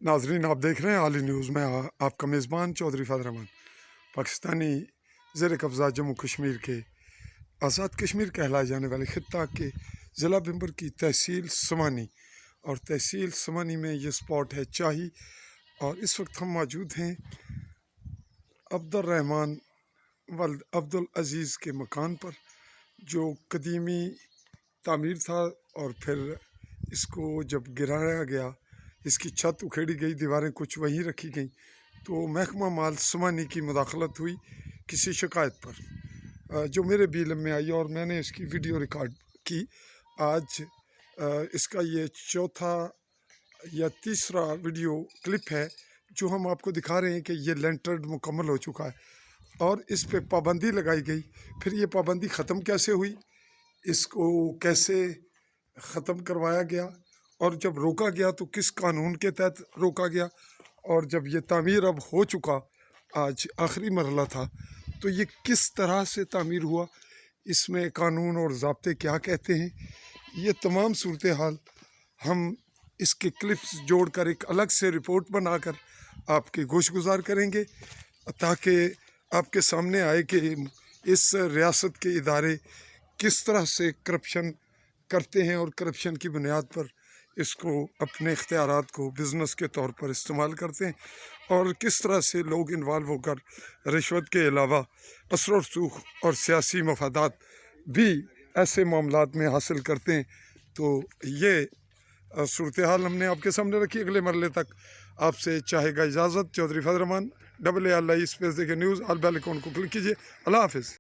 नाजरीन, आप देख रहे हैं आली न्यूज़ में आपका मेज़बान चौधरी फजल रहमान। पाकिस्तानी ज़ेर कब्ज़ा जम्मू कश्मीर के आज़ाद कश्मीर कहलाए जाने वाले खित्ता के ज़िला बिम्बर की तहसील समानी और तहसील समानी में ये स्पॉट है चाही। और इस वक्त हम मौजूद हैं अब्दुर्रहमान वल्द अब्दुल अज़ीज़ के मकान पर, जो कदीमी तामीर था और फिर इसको जब गिराया गया, इसकी छत उखेड़ी गई, दीवारें कुछ वहीं रखी गईं, तो महकमा माल समानी की मुदाखलत हुई किसी शिकायत पर, जो मेरे भी इल्म में आई और मैंने इसकी वीडियो रिकॉर्ड की। आज इसका ये चौथा या तीसरा वीडियो क्लिप है जो हम आपको दिखा रहे हैं कि ये लेंटर मुकम्मल हो चुका है और इस पे पाबंदी लगाई गई। फिर ये पाबंदी ख़त्म कैसे हुई, इसको कैसे ख़त्म करवाया गया और जब रोका गया तो किस कानून के तहत रोका गया, और जब ये तामीर अब हो चुका, आज आखिरी मरहला था, तो ये किस तरह से तामीर हुआ, इसमें कानून और ज़ाब्ते क्या कहते हैं, ये तमाम सूरत हाल हम इसके क्लिप्स जोड़कर एक अलग से रिपोर्ट बनाकर आपके गोश गुजार करेंगे, ताकि आपके सामने आए कि इस रियासत के इदारे किस तरह से करप्शन करते हैं और करप्शन की बुनियाद पर इसको अपने इख्तियारात को बिज़नेस के तौर पर इस्तेमाल करते हैं, और किस तरह से लोग इन्वॉल्व होकर रिश्वत के अलावा असर व रसूख और सियासी मफादात भी ऐसे मामलात में हासिल करते हैं। तो ये सूरत हाल हमने आपके सामने रखी। अगले मरले तक आपसे चाहेगा इजाज़त। चौधरी फजल रहमान, AALI स्पेस देखे न्यूज़, ऑल बेल आइकन को क्लिक कीजिए। अल्लाह हाफ़िज़।